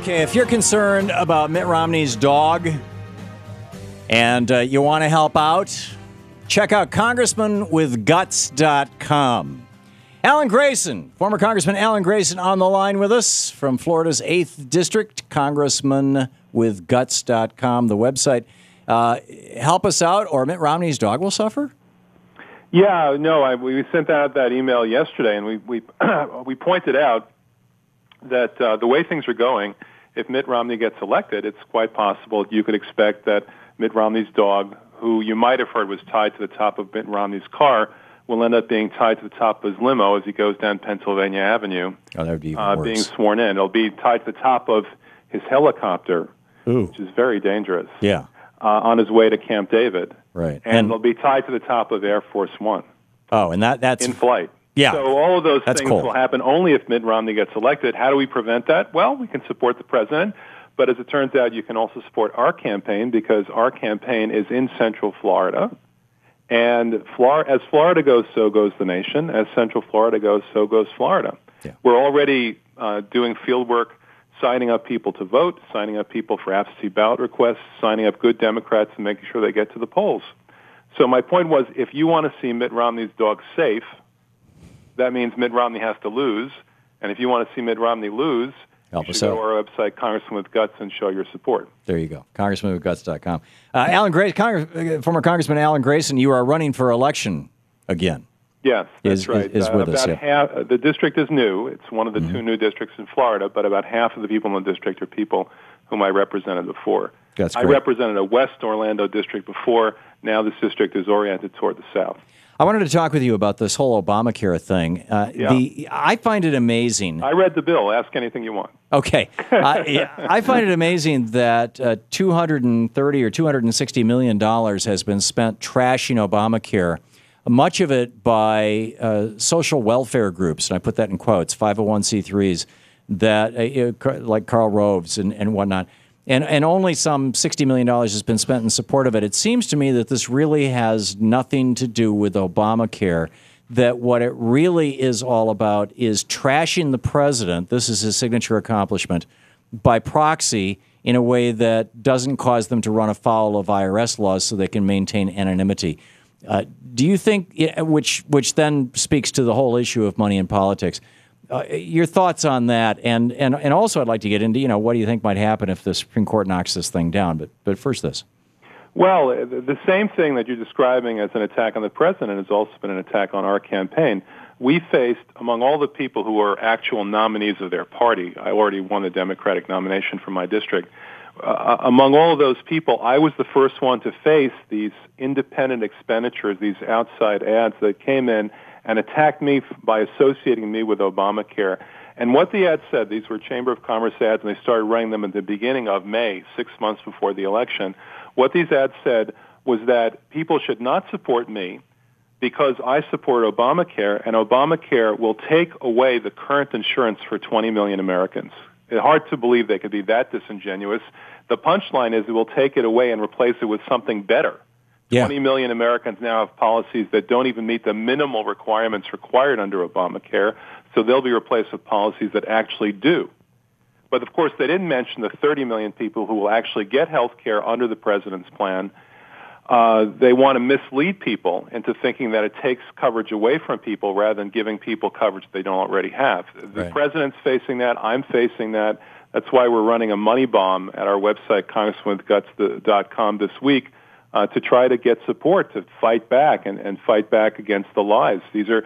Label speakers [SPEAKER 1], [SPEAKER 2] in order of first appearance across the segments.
[SPEAKER 1] Okay, if you're concerned about Mitt Romney's dog and you want to help out, check out congressmanwithguts.com. Alan Grayson, former Congressman Alan Grayson on the line with us from Florida's 8th District, congressmanwithguts.com, the website. Help us out or Mitt Romney's dog will suffer?
[SPEAKER 2] Yeah, no, we sent out that email yesterday, and we pointed out that the way things are going, if Mitt Romney gets elected, it's quite possible you could expect that Mitt Romney's dog, who you might have heard was tied to the top of Mitt Romney's car, will end up being tied to the top of his limo as he goes down Pennsylvania Avenue.
[SPEAKER 1] Oh, that would be even worse.
[SPEAKER 2] Being sworn in. It'll be tied to the top of his helicopter,
[SPEAKER 1] Ooh.
[SPEAKER 2] which is very dangerous.
[SPEAKER 1] Yeah.
[SPEAKER 2] On his way to Camp David.
[SPEAKER 1] Right.
[SPEAKER 2] And it'll be tied to the top of Air Force One.
[SPEAKER 1] Oh, and that's...
[SPEAKER 2] in flight.
[SPEAKER 1] Yeah.
[SPEAKER 2] So all of those things
[SPEAKER 1] cool.
[SPEAKER 2] will happen only if Mitt Romney gets elected. How do we prevent that? Well, we can support the president, but as it turns out, you can also support our campaign because our campaign is in Central Florida. And as Florida goes, so goes the nation. As Central Florida goes, so goes Florida.
[SPEAKER 1] Yeah.
[SPEAKER 2] We're already doing field work, signing up people to vote, signing up people for absentee ballot requests, signing up good Democrats and making sure they get to the polls. So my point was, if you want to see Mitt Romney's dog safe, that means Mitt Romney has to lose. And if you want to see Mitt Romney lose, you should go to our website, Congressman with Guts, and show your support.
[SPEAKER 1] There you go, congressmanwithguts.com. Alan Grayson, former Congressman Alan Grayson, you are running for election again.
[SPEAKER 2] Yes, that's right.
[SPEAKER 1] Is with us.
[SPEAKER 2] Half, the district is new. It's one of the two new districts in Florida, but about half of the people in the district are people whom I represented before.
[SPEAKER 1] That's great.
[SPEAKER 2] I represented a West Orlando district before. Now this district is oriented toward the south.
[SPEAKER 1] I wanted to talk with you about this whole Obamacare thing. I find it amazing.
[SPEAKER 2] I read the bill. Ask anything you want.
[SPEAKER 1] Okay. I find it amazing that $230 or $260 million has been spent trashing Obamacare, much of it by social welfare groups, and I put that in quotes, 501c3s, that like Karl Rove's and whatnot. And only some $60 million has been spent in support of it. It seems to me that this really has nothing to do with Obamacare, that what it really is all about is trashing the president, this is his signature accomplishment, by proxy in a way that doesn't cause them to run afoul of IRS laws so they can maintain anonymity. Do you think, which then speaks to the whole issue of money in politics, your thoughts on that, and also I'd like to get into, what do you think might happen if the Supreme Court knocks this thing down? But first this.
[SPEAKER 2] Well, the same thing that you're describing as an attack on the president has also been an attack on our campaign. We faced, among all the people who are actual nominees of their party, I already won the Democratic nomination for my district. Among all of those people, I was the first one to face these independent expenditures, these outside ads that came in and attacked me by associating me with Obamacare. And what the ads said, these were Chamber of Commerce ads, and they started running them at the beginning of May, 6 months before the election. What these ads said was that people should not support me because I support Obamacare, and Obamacare will take away the current insurance for 20 million Americans. It's hard to believe they could be that disingenuous. The punchline is it will take it away and replace it with something better.
[SPEAKER 1] Yeah.
[SPEAKER 2] 20 million Americans now have policies that don't even meet the minimal requirements required under Obamacare, so they'll be replaced with policies that actually do. But, of course, they didn't mention the 30 million people who will actually get health care under the president's plan. They want to mislead people into thinking that it takes coverage away from people rather than giving people coverage they don't already have. The president's facing that. I'm facing that. That's why we're running a money bomb at our website, congressmanwithguts.com, this week, to try to get support to fight back and fight back against the lies. These are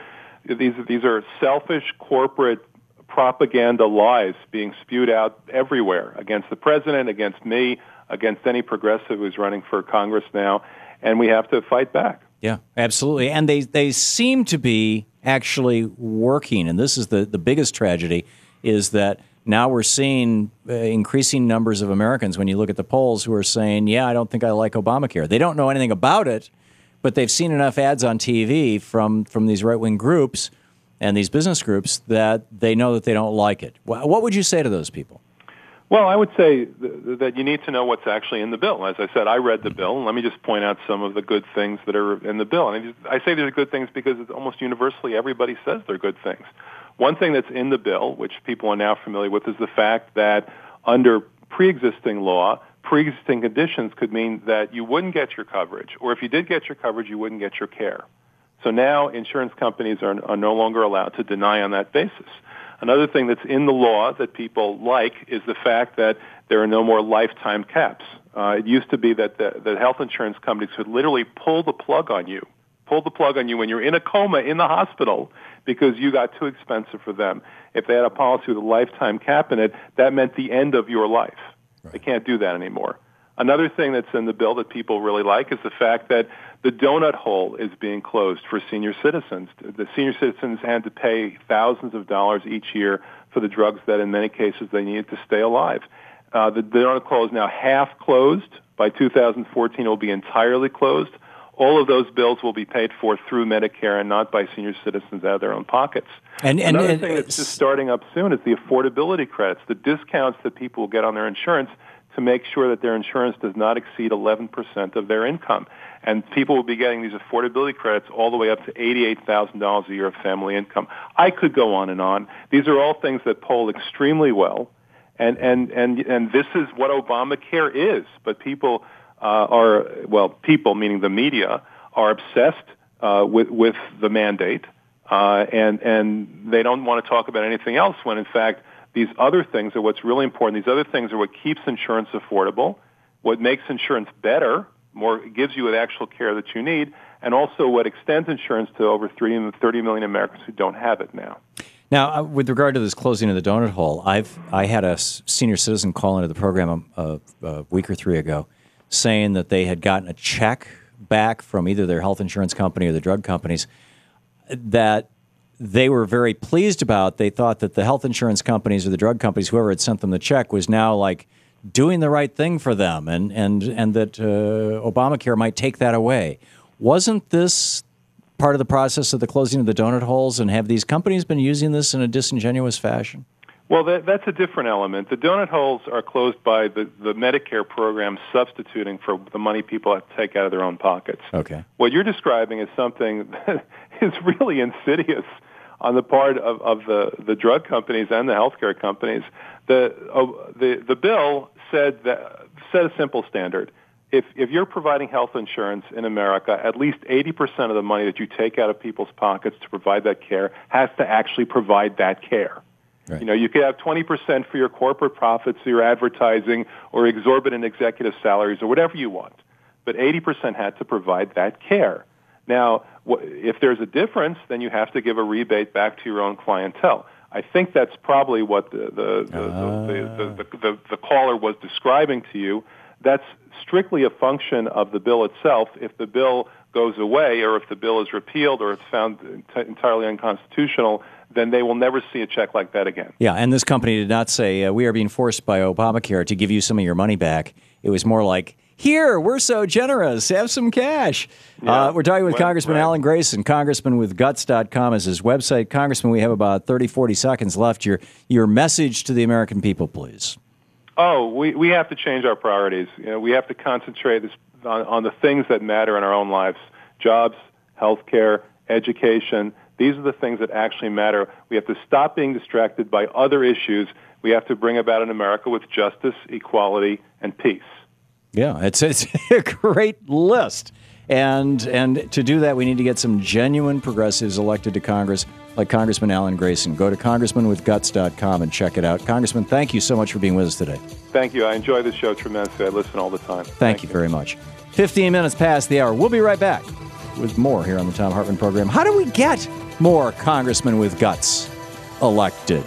[SPEAKER 2] selfish corporate propaganda lies being spewed out everywhere against the president, against me, against any progressive who's running for Congress now, and we have to fight back.
[SPEAKER 1] Yeah, absolutely. And they seem to be actually working, and this is the biggest tragedy, is that now we're seeing increasing numbers of Americans, when you look at the polls, who are saying, yeah, I don't think I like Obamacare. They don't know anything about it, but they've seen enough ads on TV from these right-wing groups and these business groups that they know that they don't like it. What would you say to those people?
[SPEAKER 2] Well, I would say that you need to know what's actually in the bill. As I said, I read the bill, and let me just point out some of the good things that are in the bill. And I say they're good things because it's almost universally everybody says they're good things. One thing that's in the bill, which people are now familiar with, is the fact that under pre-existing law, pre-existing conditions could mean that you wouldn't get your coverage, or if you did get your coverage, you wouldn't get your care. So now insurance companies are no longer allowed to deny on that basis. Another thing that's in the law that people like is the fact that there are no more lifetime caps. It used to be that the health insurance companies could literally pull the plug on you when you're in a coma in the hospital because you got too expensive for them. If they had a policy with a lifetime cap in it, that meant the end of your life. Right. They can't do that anymore. Another thing that's in the bill that people really like is the fact that the donut hole is being closed for senior citizens. The senior citizens had to pay thousands of dollars each year for the drugs that in many cases they needed to stay alive. The donut hole is now half closed. By 2014, it will be entirely closed. All of those bills will be paid for through Medicare and not by senior citizens out of their own pockets. Another thing that's just starting up soon is the affordability credits, the discounts that people will get on their insurance to make sure that their insurance does not exceed 11% of their income. And people will be getting these affordability credits all the way up to $88,000 a year of family income. I could go on and on. These are all things that poll extremely well. And this is what Obamacare is. But people people, meaning the media, are obsessed with the mandate, and they don't want to talk about anything else when, in fact, these other things are what's really important. These other things are what keeps insurance affordable, what makes insurance better, gives you the actual care that you need, and also what extends insurance to over 30 million Americans who don't have it now.
[SPEAKER 1] Now, with regard to this closing of the donut hole, I had a senior citizen call into the program a week or three ago saying that they had gotten a check back from either their health insurance company or the drug companies that they were very pleased about. They thought that the health insurance companies or the drug companies, whoever had sent them the check, was now like doing the right thing for them, and that Obamacare might take that away. Wasn't this part of the process of the closing of the donut holes, and have these companies been using this in a disingenuous fashion?
[SPEAKER 2] Well, that's a different element. The donut holes are closed by the Medicare program substituting for the money people have to take out of their own pockets.
[SPEAKER 1] Okay.
[SPEAKER 2] What you're describing is something that is really insidious on the part of the drug companies and the healthcare companies. The bill set a simple standard. If you're providing health insurance in America, at least 80% of the money that you take out of people's pockets to provide that care has to actually provide that care. Right. You could have 20% for your corporate profits, your advertising, or exorbitant executive salaries, or whatever you want. But 80% had to provide that care. Now, if there's a difference, then you have to give a rebate back to your own clientele. I think that's probably what the caller was describing to you. That's strictly a function of the bill itself. If the bill goes away, or if the bill is repealed, or it's found entirely unconstitutional, then they will never see a check like that again.
[SPEAKER 1] Yeah, and this company did not say, we are being forced by Obamacare to give you some of your money back. It was more like, here, we're so generous, have some cash. Yeah. We're talking with Congressman Alan Grayson, congressmanwithguts.com is his website. Congressman, we have about 30, 40 seconds left. Your message to the American people, please.
[SPEAKER 2] Oh, we have to change our priorities. We have to concentrate on the things that matter in our own lives: jobs, health care, education. These are the things that actually matter. We have to stop being distracted by other issues. We have to bring about an America with justice, equality, and peace.
[SPEAKER 1] Yeah, it's a great list. And to do that, we need to get some genuine progressives elected to Congress, like Congressman Alan Grayson. Go to congressmanwithguts.com and check it out. Congressman, thank you so much for being with us today.
[SPEAKER 2] Thank you. I enjoy this show tremendously. I listen all the time.
[SPEAKER 1] Thank you very much. 15 minutes past the hour. We'll be right back with more here on the Thom Hartmann Program. How do we get more congressmen with guts elected?